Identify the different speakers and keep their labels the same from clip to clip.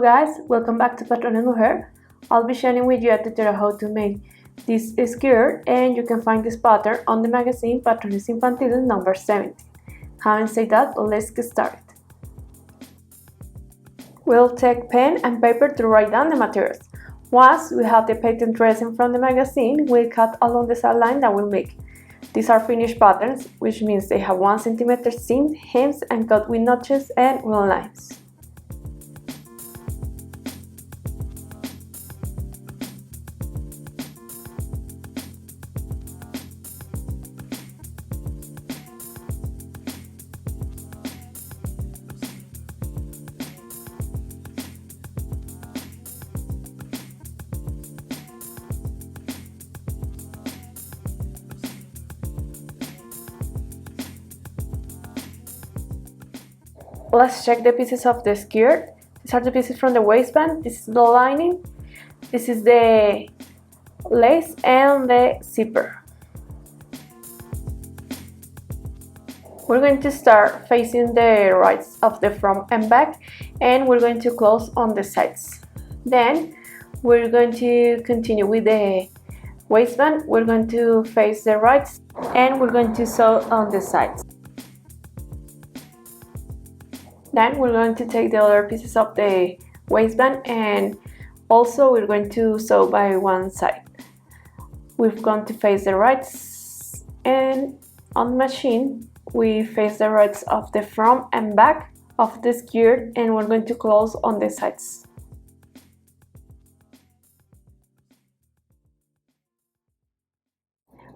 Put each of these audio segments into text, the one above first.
Speaker 1: guys, welcome back to Patrona Mujer. I'll be sharing with you a tutorial how to make this skirt, and you can find this pattern on the magazine Patrones Infantiles number 17. Having said that, let's get started. We'll take pen and paper to write down the materials. Once we have the pattern resin from the magazine, we'll cut along the side line that we'll make. These are finished patterns, which means they have 1 cm seam, hems, and cut with notches and wheel lines. Let's check the pieces of the skirt. These are the pieces from the waistband. This is the lining. This is the lace and the zipper. We're going to start facing the right of the front and back, and we're going to close on the sides. Then we're going to continue with the waistband. We're going to face the right and we're going to sew on the sides. Then we're going to take the other pieces of the waistband and also we're going to sew by one side. We're going to face the rights, and on the machine we face the rights of the front and back of the skirt, and we're going to close on the sides.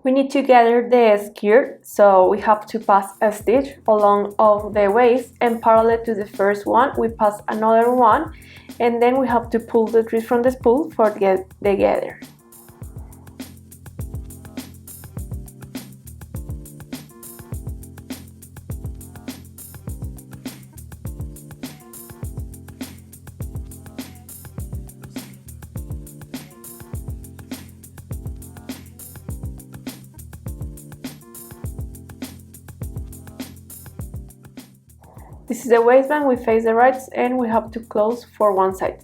Speaker 1: We need to gather the skirt, so we have to pass a stitch along of the waist, and parallel to the first one we pass another one, and then we have to pull the thread from the spool for the gather. This is the waistband. We face the rights and we have to close for one side.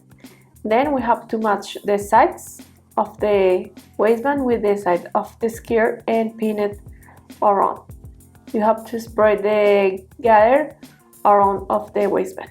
Speaker 1: Then we have to match the sides of the waistband with the side of the skirt and pin it around. You have to spread the gather around of the waistband.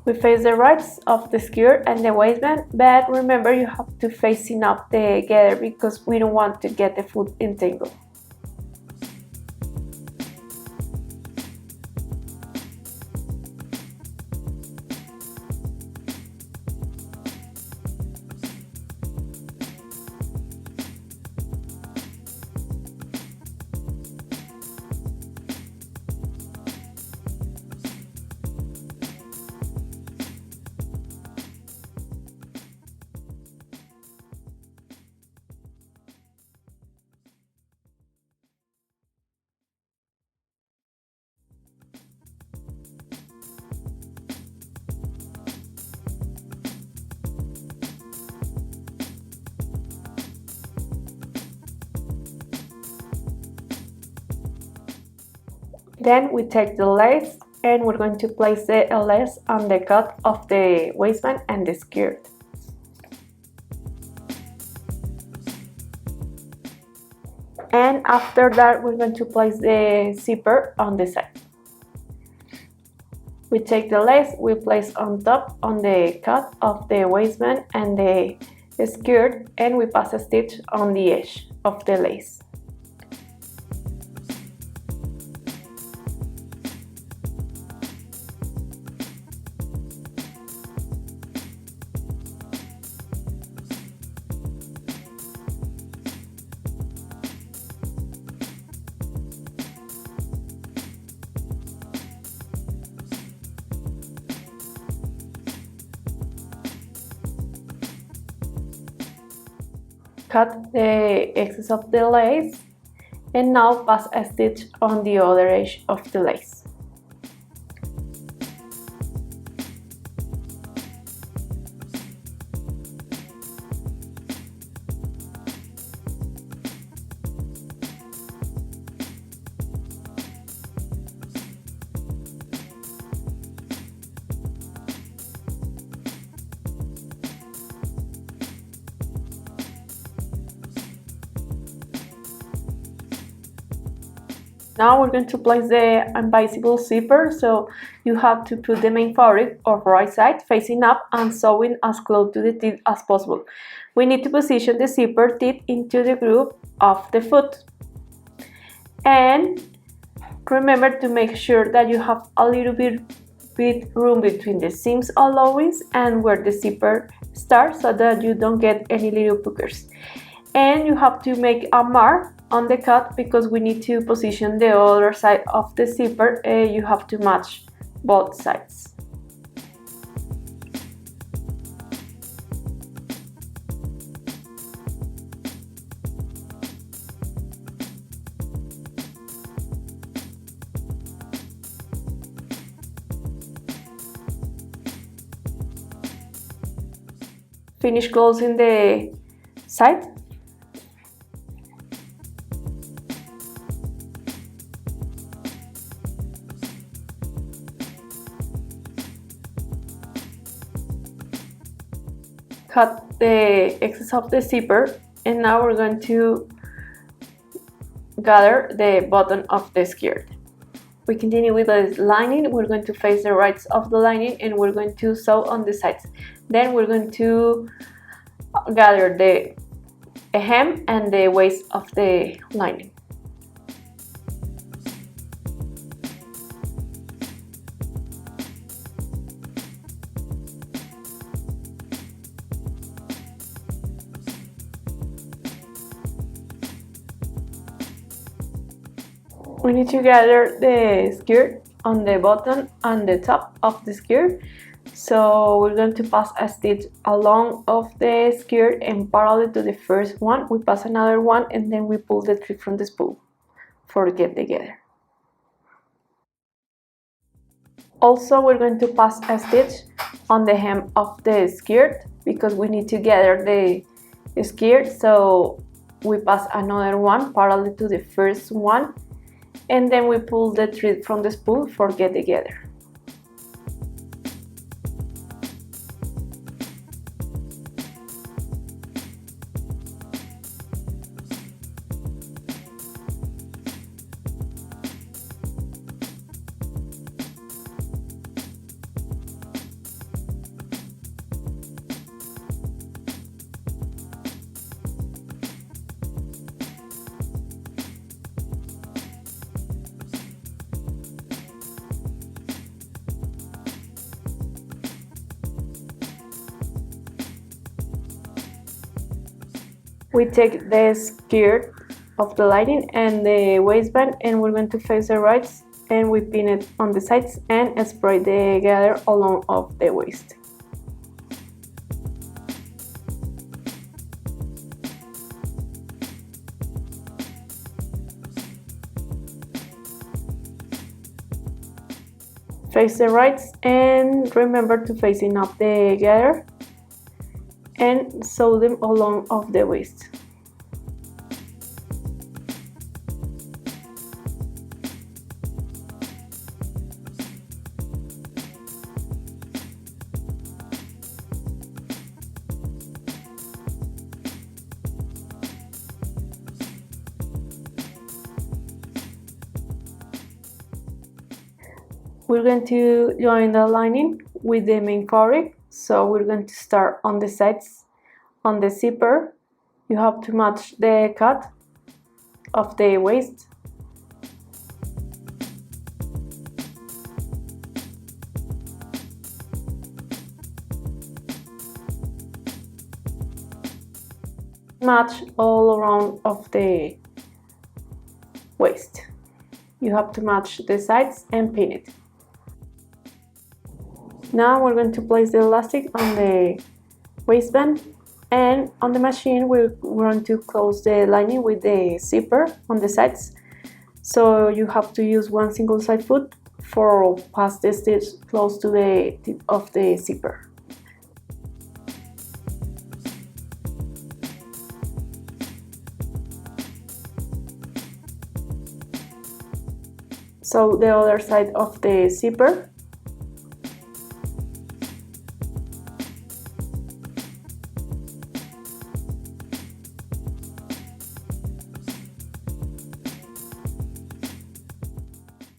Speaker 1: We face the rights of the skirt and the waistband, but remember you have to facing up the gather because we don't want to get the foot entangled. Then we take the lace and we're going to place the lace on the cut of the waistband and the skirt. And after that we're going to place the zipper on the side. We take the lace, we place on top on the cut of the waistband and the skirt, and we pass a stitch on the edge of the lace. Cut the excess of the lace And now pass a stitch on the other edge of the lace. Now we're going to place the invisible zipper, so you have to put the main fabric of right side facing up and sewing as close to the teeth as possible. We need to position the zipper teeth into the groove of the foot. And remember to make sure that you have a little bit room between the seams allowance and where the zipper starts, so that you don't get any little puckers. And you have to make a mark on the cut because we need to position the other side of the zipper. You have to match both sides. Finish closing the side. Cut the excess of the zipper, and now we're going to gather the bottom of the skirt. We continue with the lining. We're going to face the right of the lining and we're going to sew on the sides. Then we're going to gather the hem and the waist of the lining. We need to gather the skirt on the bottom and the top of the skirt. So we're going to pass a stitch along of the skirt and parallel to the first one. We pass another one and then we pull the thread from the spool for get together. Also, we're going to pass a stitch on the hem of the skirt because we need to gather the skirt. So we pass another one parallel to the first one. And then we pull the thread from the spool for get together. We take the skirt of the lining and the waistband and we're going to face the right and we pin it on the sides and spread the gather along of the waist. Face the right and remember to facing up the gather and sew them along of the waist. We're going to join the lining with the main fabric. So we're going to start on the sides. On the zipper, you have to match the cut of the waist. Match all around of the waist. You have to match the sides and pin it. Now we're going to place the elastic on the waistband And on the machine, we're going to close the lining with the zipper on the sides. So you have to use one single side foot for pass the stitch close to the tip of the zipper. So the other side of the zipper.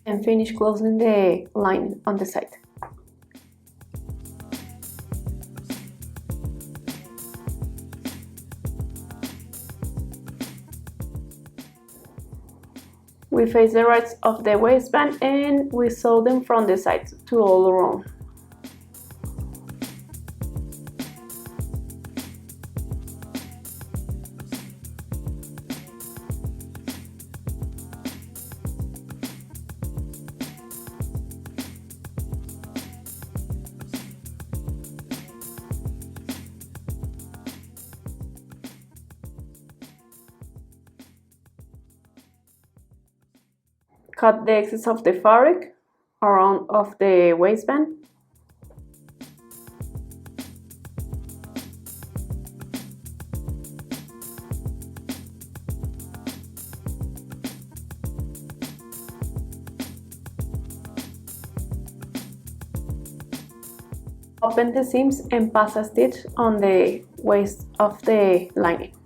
Speaker 1: And finish closing the line on the side. We face the rights of the waistband and we sew them from the sides to all around. Cut the excess of the fabric around of the waistband. Open the seams and pass a stitch on the waist of the lining.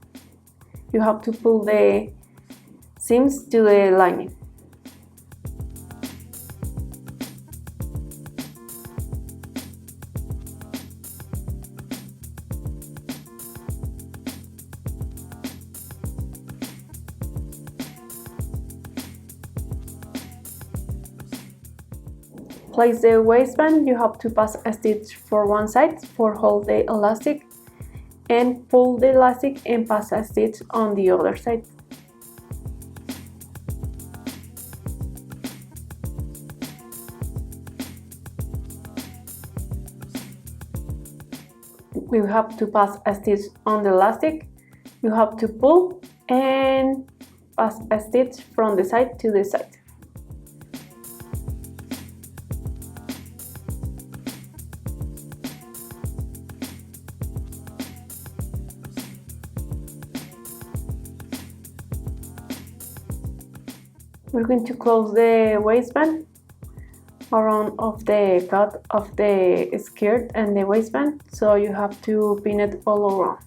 Speaker 1: You have to pull the seams to the lining. Place the waistband, you have to pass a stitch for one side for hold the elastic and pull the elastic and pass a stitch on the other side. We have to pass a stitch on the elastic, you have to pull and pass a stitch from the side to the side. We're going to close the waistband around of the cut of the skirt and the waistband, so you have to pin it all around.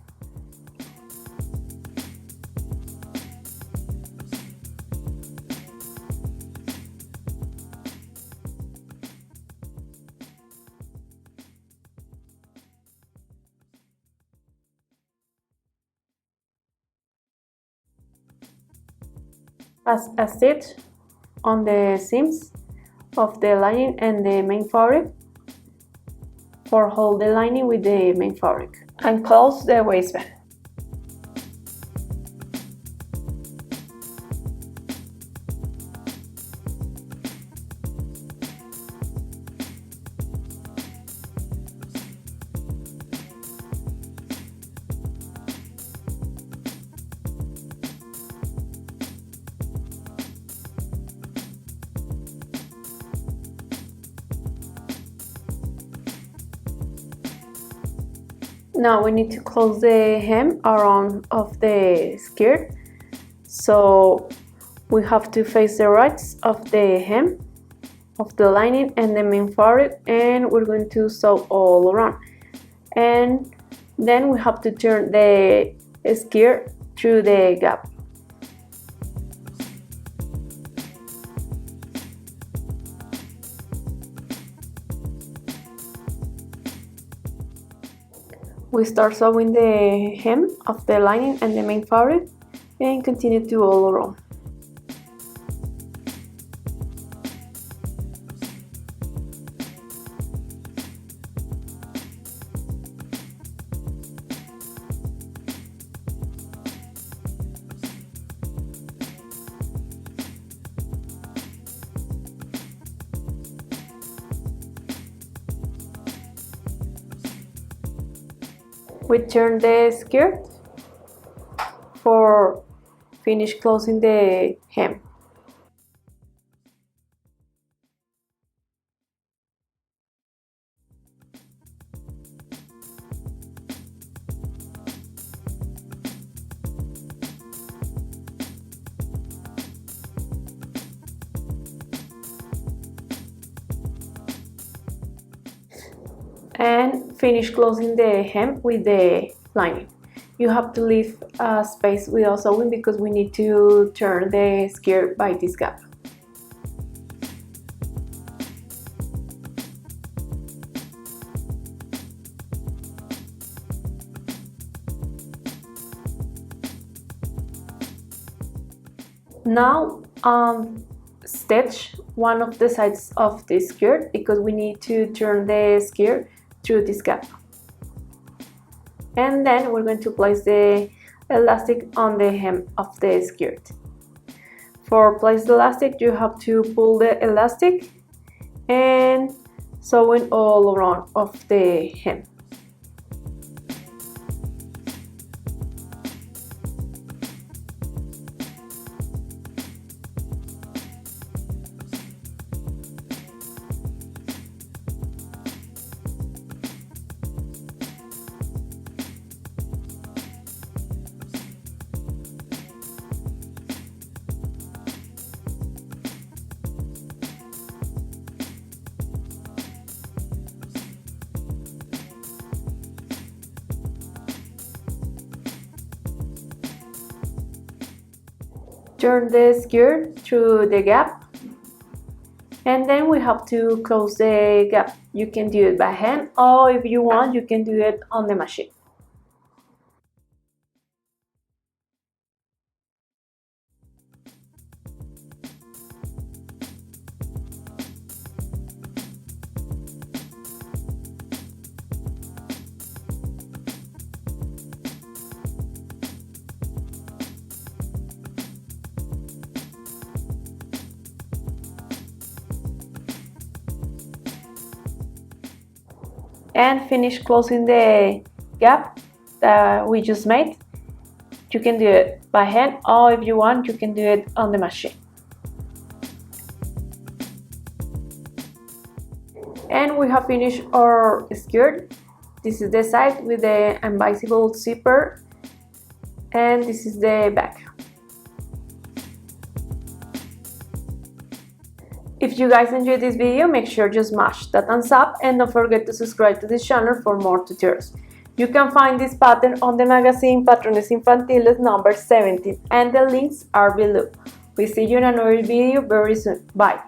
Speaker 1: Pass a stitch on the seams of the lining and the main fabric for hold the lining with the main fabric and close the waistband. Now we need to close the hem around of the skirt, so we have to face the rights of the hem of the lining and the main fabric, and we're going to sew all around, and then we have to turn the skirt through the gap. We start sewing the hem of the lining and the main fabric and continue to all around. We turn the skirt for finish closing the hem. And finish closing the hem with the lining. You have to leave a space without sewing because we need to turn the skirt by this gap. Now stitch one of the sides of the skirt because we need to turn the skirt through this gap. And then we're going to place the elastic on the hem of the skirt. For place the elastic, you have to pull the elastic and sew it all around of the hem. Turn the skirt through the gap, and then we have to close the gap. You can do it by hand, or if you want, you can do it on the machine. And finish closing the gap that we just made. You can do it by hand, or if you want, you can do it on the machine. And we have finished our skirt. This is the side with the invisible zipper, and this is the back. If you guys enjoyed this video, make sure to smash that thumbs up and don't forget to subscribe to this channel for more tutorials. You can find this pattern on the magazine Patrones Infantiles number 17 and the links are below. We see you in another video very soon. Bye!